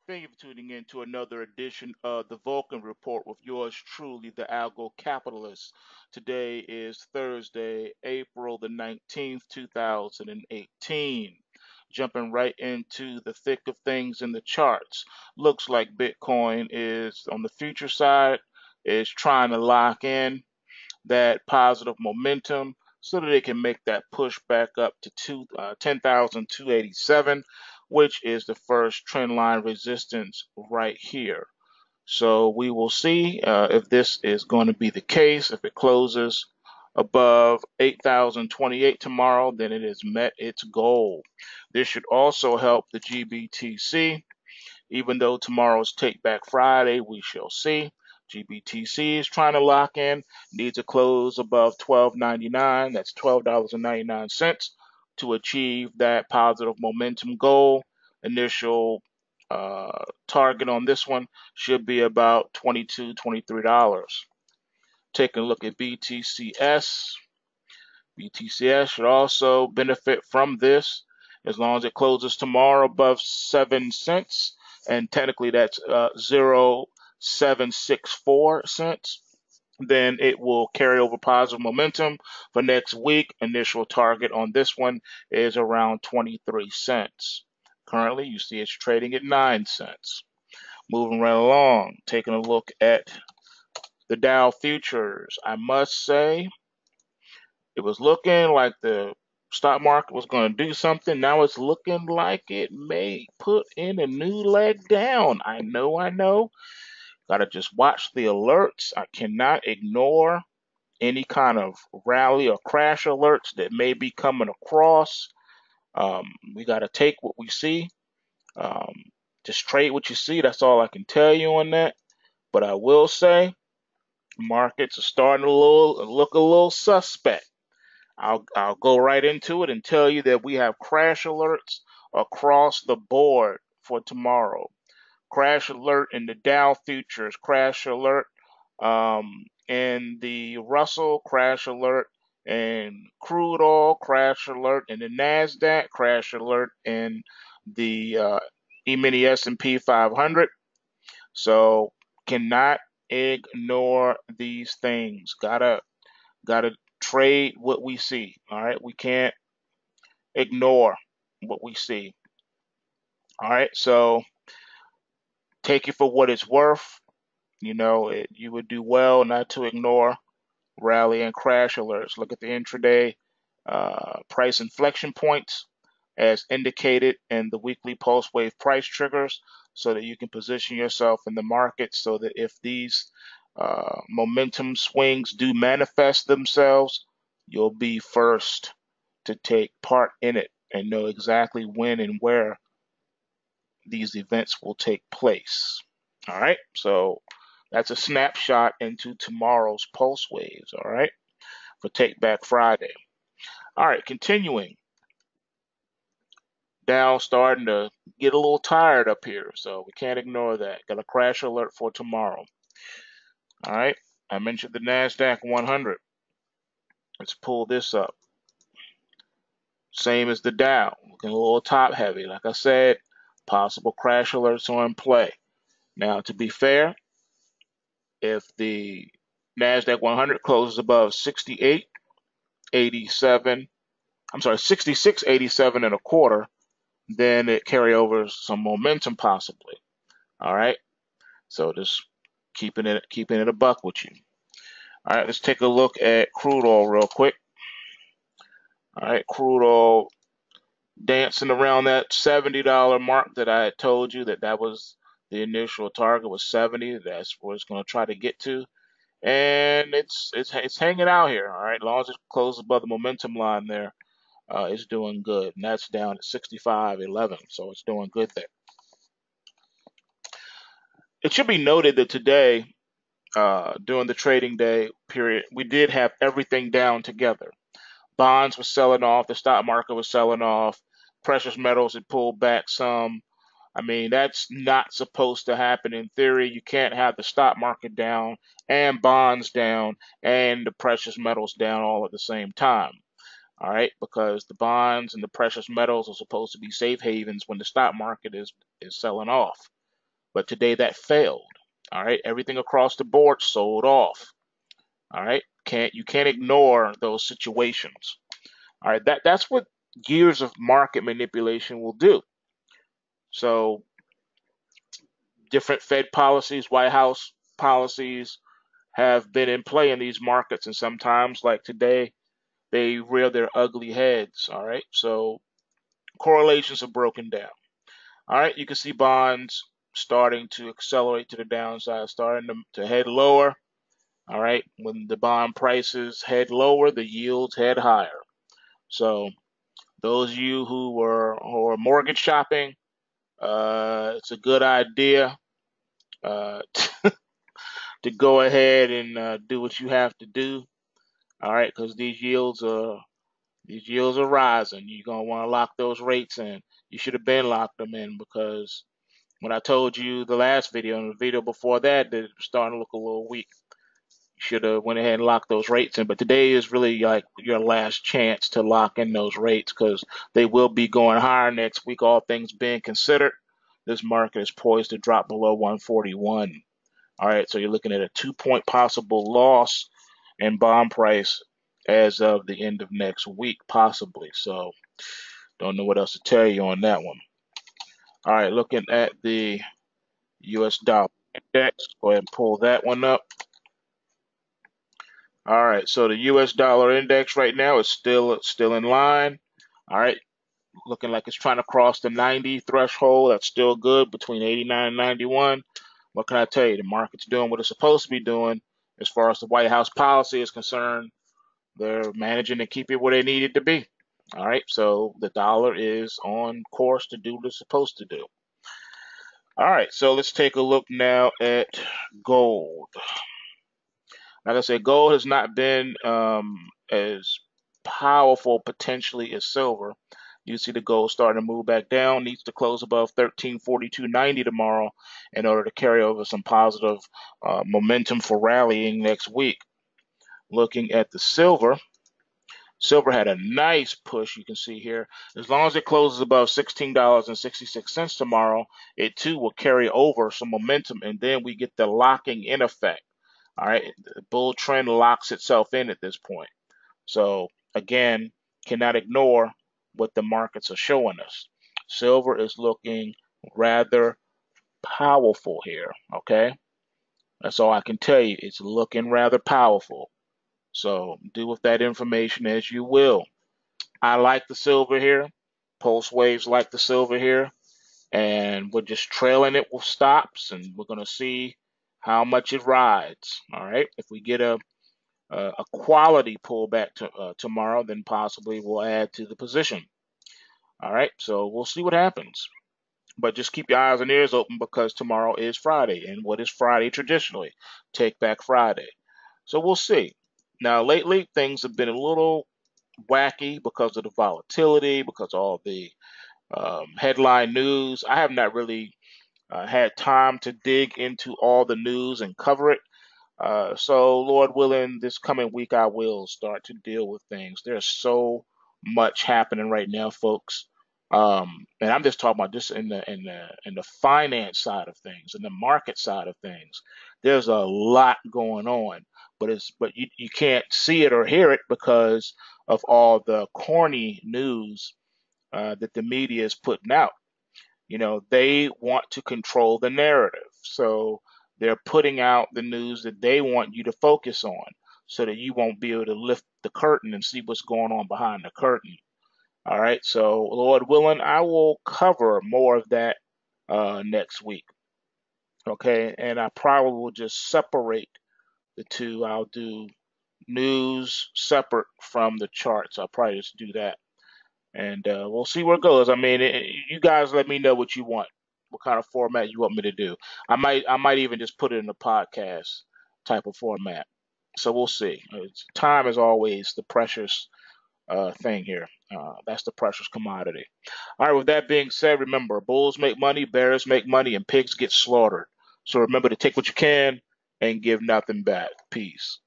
Thank you for tuning in to another edition of the Vulcan Report with yours truly, the Algo Capitalist. Today is Thursday, April the 19th, 2018. Jumping right into the thick of things in the charts. Looks like Bitcoin is on the future side, is trying to lock in that positive momentum so that it can make that push back up to 10,287, which is the first trend line resistance right here. So we will see if this is going to be the case. If it closes above 8,028 tomorrow, then it has met its goal. This should also help the GBTC. Even though tomorrow's Take Back Friday, we shall see. GBTC is trying to lock in, needs to close above $12.99. That's $12.99 to achieve that positive momentum goal. Initial target on this one should be about $22, $23. Taking a look at BTCS. BTCS should also benefit from this as long as it closes tomorrow above 7 cents, and technically that's 0.764 cents. Then it will carry over positive momentum for next week. Initial target on this one is around 23 cents. Currently, you see it's trading at 9 cents. Moving right along, taking a look at the Dow Futures. I must say, it was looking like the stock market was going to do something. Now it's looking like it may put in a new leg down. I know. Got to just watch the alerts. I cannot ignore any kind of rally or crash alerts that may be coming across. We got to take what we see. Um, just trade what you see. That's all I can tell you on that. But I will say, markets are starting to look a little suspect. I'll go right into it and tell you that we have crash alerts across the board for tomorrow. Crash alert in the Dow Futures, crash alert in the Russell, crash alert in crude oil, crash alert in the Nasdaq, crash alert in the E-mini S&P 500. So cannot ignore these things. Gotta trade what we see. All right, we can't ignore what we see. All right, so take it for what it's worth. You would do well not to ignore rally and crash alerts. Look at the intraday price inflection points as indicated in the weekly pulse wave price triggers so that you can position yourself in the market so that if these momentum swings do manifest themselves, you'll be first to take part in it and know exactly when and where these events will take place. All right, so that's a snapshot into tomorrow's pulse waves. All right, for Take Back Friday. All right, continuing. Dow starting to get a little tired up here, so we can't ignore that. Got a crash alert for tomorrow. All right, I mentioned the Nasdaq 100. Let's pull this up. Same as the Dow, looking a little top heavy. Like I said, possible crash alerts are in play. Now, to be fair, if the Nasdaq 100 closes above 68.87, I'm sorry, 66.87 and a quarter, then it carry over some momentum possibly. All right, so just keeping it a buck with you. All right, let's take a look at crude oil real quick. All right, crude oil dancing around that $70 mark that I had told you that was the initial target was 70. That's where it's going to try to get to, and it's hanging out here. All right, as long as it closes above the momentum line there, it's doing good, and that's down at 65.11, so it's doing good there. It should be noted that today, during the trading day period, we did have everything down together. Bonds were selling off, the stock market was selling off, precious metals had pulled back some. I mean, that's not supposed to happen in theory. You can't have the stock market down and bonds down and the precious metals down all at the same time. All right, because the bonds and the precious metals are supposed to be safe havens when the stock market is selling off. but today that failed. All right, everything across the board sold off. All right, you can't ignore those situations. All right, that's what years of market manipulation will do. So different Fed policies, White House policies have been in play in these markets, and sometimes, like today, they rear their ugly heads. All right, so correlations are broken down. All right, you can see bonds starting to accelerate to the downside, starting to head lower. All right, when the bond prices head lower, the yields head higher. So those of you who are mortgage shopping, it's a good idea uh, to go ahead and do what you have to do. All right, because these yields are rising. You're gonna want to lock those rates in. You should have been locked them in, because when I told you the last video and the video before that it was starting to look a little weak, you should have went ahead and locked those rates in. But today is really like your last chance to lock in those rates, because they will be going higher next week, all things being considered. This market is poised to drop below 141. All right, so you're looking at a 2-point possible loss in bond price as of the end of next week, possibly. So don't know what else to tell you on that one. All right, looking at the US dollar index, go ahead and pull that one up. All right, so the US dollar index right now is still in line. All right, looking like it's trying to cross the 90 threshold. That's still good, between 89 and 91. What can I tell you? The market's doing what it's supposed to be doing as far as the White House policy is concerned. They're managing to keep it where they need it to be. All right, so the dollar is on course to do what it's supposed to do. All right, so let's take a look now at gold. Like I said, gold has not been as powerful potentially as silver. You see the gold starting to move back down, needs to close above 1342.90 tomorrow in order to carry over some positive momentum for rallying next week. Looking at the silver, silver had a nice push, you can see here. As long as it closes above $16.66 tomorrow, it too will carry over some momentum, and then we get the locking in effect. All right, the bull trend locks itself in at this point. So again, cannot ignore what the markets are showing us. Silver is looking rather powerful here, okay? That's all I can tell you. It's looking rather powerful. So do with that information as you will. I like the silver here. Pulse waves like the silver here. And we're just trailing it with stops, and we're going to see how much it rides. All right. If we get a quality pullback tomorrow, then possibly we'll add to the position. All right. So we'll see what happens. But just keep your eyes and ears open, because tomorrow is Friday. And what is Friday traditionally? Take Back Friday. So we'll see. Now, lately, things have been a little wacky because of the volatility, because of all the headline news. I have not really had time to dig into all the news and cover it. So, Lord willing, this coming week I will start to deal with things. There's so much happening right now, folks. And I'm just talking about just in the finance side of things, in the market side of things. There's a lot going on, but you can't see it or hear it because of all the corny news that the media is putting out. They want to control the narrative. So they're putting out the news that they want you to focus on, so that you won't be able to lift the curtain and see what's going on behind the curtain. All right. So, Lord willing, I will cover more of that next week. Okay. And I probably will just separate the two. I'll do news separate from the charts. I'll probably just do that. And we'll see where it goes. I mean, you guys let me know what you want, what kind of format you want me to do. I might even just put it in a podcast type of format. So we'll see. Time is always the precious thing here. That's the precious commodity. All right. With that being said, remember, bulls make money, bears make money, and pigs get slaughtered. So remember to take what you can and give nothing back. Peace.